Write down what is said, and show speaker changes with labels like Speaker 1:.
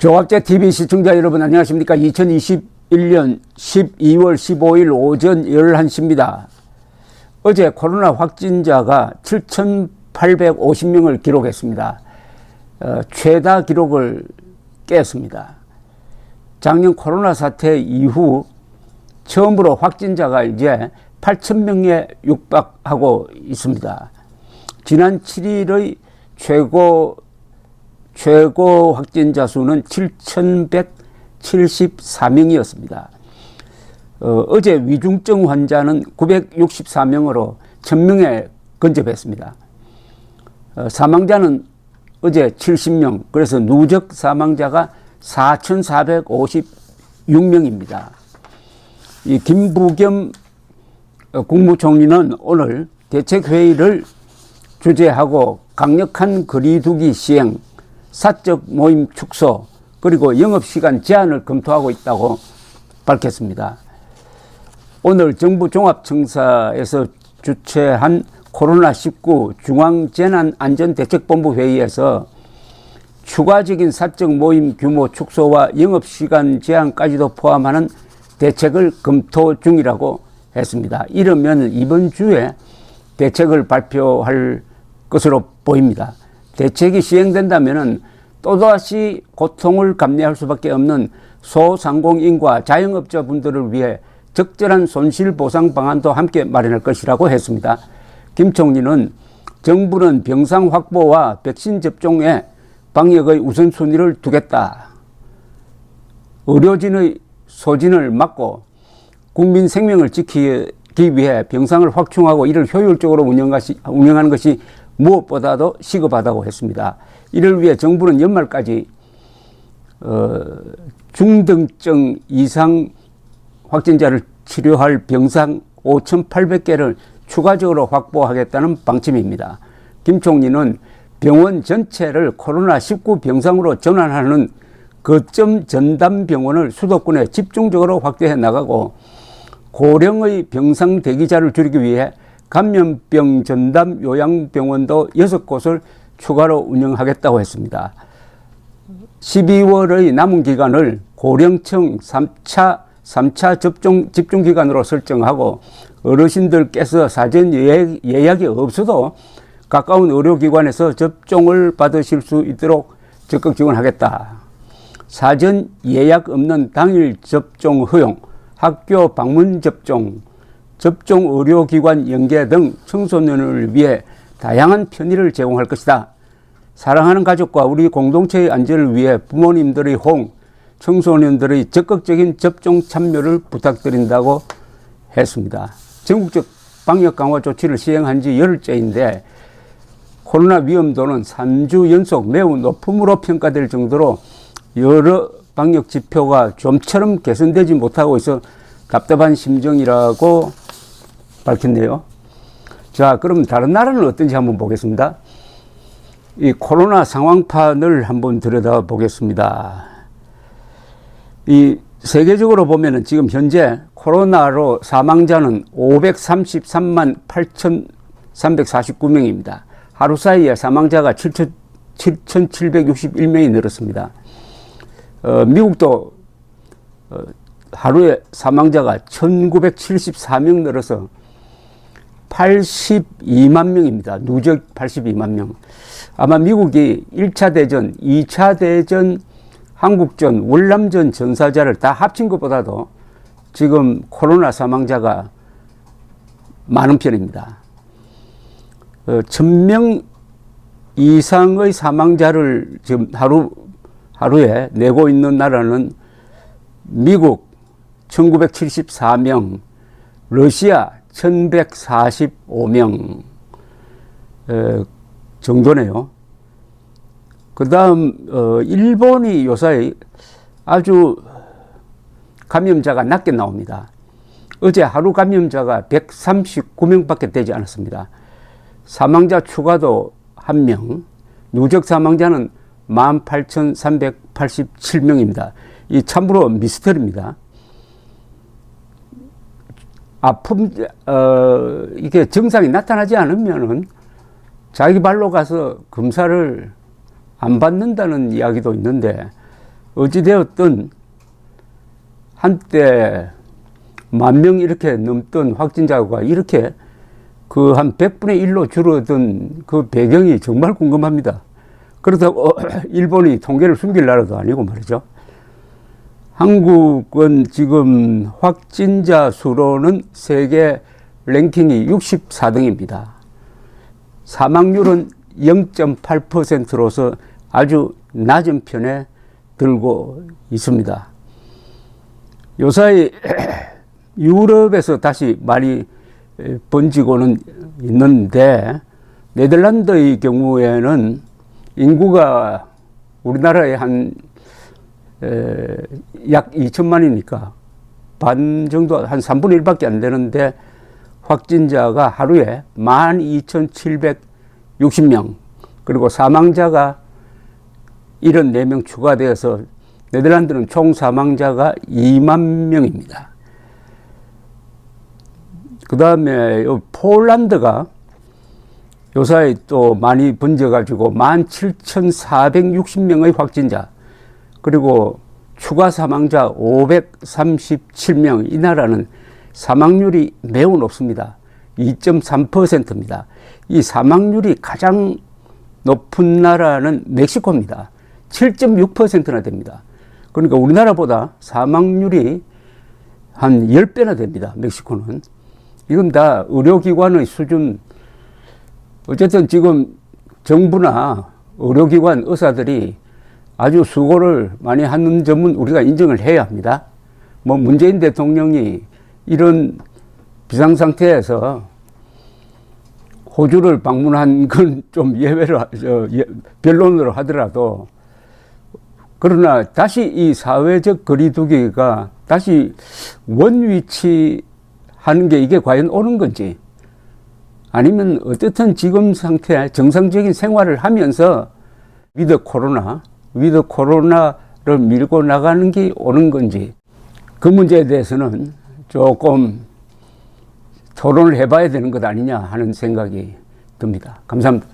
Speaker 1: 조갑제TV 시청자 여러분 안녕하십니까. 2021년 12월 15일 오전 11시입니다. 어제 코로나 확진자가 7,850명을 기록했습니다. 최다 기록을 깼습니다. 작년 코로나 사태 이후 처음으로 확진자가 이제 8,000명에 육박하고 있습니다. 지난 7일의 최고 확진자 수는 7,174명이었습니다. 어제 위중증 환자는 964명으로 1,000명에 근접했습니다. 사망자는 어제 70명, 그래서 누적 사망자가 4,456명입니다. 이 김부겸 국무총리는 오늘 대책회의를 주재하고 강력한 거리두기 시행, 사적 모임 축소, 그리고 영업시간 제한을 검토하고 있다고 밝혔습니다. 오늘 정부 종합청사에서 주최한 코로나19 중앙재난안전대책본부 회의에서 추가적인 사적 모임 규모 축소와 영업시간 제한까지도 포함하는 대책을 검토 중이라고 했습니다. 이러면 이번 주에 대책을 발표할 것으로 보입니다. 대책이 시행된다면 또다시 고통을 감내할 수밖에 없는 소상공인과 자영업자분들을 위해 적절한 손실보상 방안도 함께 마련할 것이라고 했습니다. 김 총리는 정부는 병상 확보와 백신 접종에 방역의 우선순위를 두겠다. 의료진의 소진을 막고 국민 생명을 지키기 위해 병상을 확충하고 이를 효율적으로 운영하는 것이 무엇보다도 시급하다고 했습니다. 이를 위해 정부는 연말까지 중등증 이상 확진자를 치료할 병상 5,800개를 추가적으로 확보하겠다는 방침입니다. 김 총리는 병원 전체를 코로나19 병상으로 전환하는 거점 전담 병원을 수도권에 집중적으로 확대해 나가고 고령의 병상 대기자를 줄이기 위해 감염병 전담 요양병원도 6곳을 추가로 운영하겠다고 했습니다. 12월의 남은 기간을 고령층 3차 접종 집중기간으로 설정하고 어르신들께서 사전 예약이 없어도 가까운 의료기관에서 접종을 받으실 수 있도록 적극 지원하겠다. 사전 예약 없는 당일 접종 허용, 학교 방문 접종, 접종 의료기관 연계 등 청소년을 위해 다양한 편의를 제공할 것이다. 사랑하는 가족과 우리 공동체의 안전을 위해 부모님들의 호응, 청소년들의 적극적인 접종 참여를 부탁드린다고 했습니다. 전국적 방역 강화 조치를 시행한 지 열흘째인데 코로나 위험도는 3주 연속 매우 높음으로 평가될 정도로 여러 방역 지표가 좀처럼 개선되지 못하고 있어 답답한 심정이라고 밝혔네요. 자, 그럼 다른 나라는 어떤지 한번 보겠습니다. 이 코로나 상황판을 한번 들여다보겠습니다. 이 세계적으로 보면은 지금 현재 코로나로 사망자는 533만 8,349명입니다. 하루 사이에 사망자가 7,761명이 늘었습니다. 미국도 하루에 사망자가 1,974명 늘어서 82만 명입니다. 누적 82만 명. 아마 미국이 1차 대전, 2차 대전, 한국전, 월남전 전사자를 다 합친 것보다도 지금 코로나 사망자가 많은 편입니다. 1,000명 이상의 사망자를 지금 하루에 내고 있는 나라는 미국 1,974명, 러시아 1,145명 정도네요. 그 다음 일본이 요사이 아주 감염자가 낮게 나옵니다. 어제 하루 감염자가 139명밖에 되지 않았습니다. 사망자 추가도 1명, 누적 사망자는 18,387명입니다. 이 참으로 미스터리입니다. 이게 증상이 나타나지 않으면은 자기 발로 가서 검사를 안 받는다는 이야기도 있는데 어찌되었든 한때 10,000명 이렇게 넘던 확진자가 이렇게 그 한 100분의 1로 줄어든 그 배경이 정말 궁금합니다. 그렇다고 일본이 통계를 숨길 나라도 아니고 말이죠. 한국은 지금 확진자 수로는 세계 랭킹이 64등입니다. 사망률은 0.8%로서 아주 낮은 편에 들고 있습니다. 요사이 유럽에서 다시 많이 번지고는 있는데, 네덜란드의 경우에는 인구가 우리나라의 약 2천만이니까 반 정도, 한 3분의 1밖에 안 되는데 확진자가 하루에 12,760명, 그리고 사망자가 74명 추가되어서 네덜란드는 총 사망자가 2만 명입니다. 그 다음에 폴란드가 요사이 또 많이 번져가지고 17,460명의 확진자, 그리고 추가 사망자 537명. 이 나라는 사망률이 매우 높습니다. 2.3%입니다. 이 사망률이 가장 높은 나라는 멕시코입니다. 7.6%나 됩니다. 그러니까 우리나라보다 사망률이 한 10배나 됩니다. 멕시코는. 이건 다 의료기관의 수준. 어쨌든 지금 정부나 의료기관 의사들이 아주 수고를 많이 하는 점은 우리가 인정을 해야 합니다. 뭐 문재인 대통령이 이런 비상상태에서 호주를 방문한 건 좀 예외로, 변론으로 하더라도, 그러나 다시 이 사회적 거리두기가 다시 원위치 하는 게 이게 과연 옳은 건지, 아니면 어쨌든 지금 상태 정상적인 생활을 하면서 위드 코로나를 밀고 나가는 게 옳은 건지, 그 문제에 대해서는 조금 토론을 해봐야 되는 것 아니냐 하는 생각이 듭니다. 감사합니다.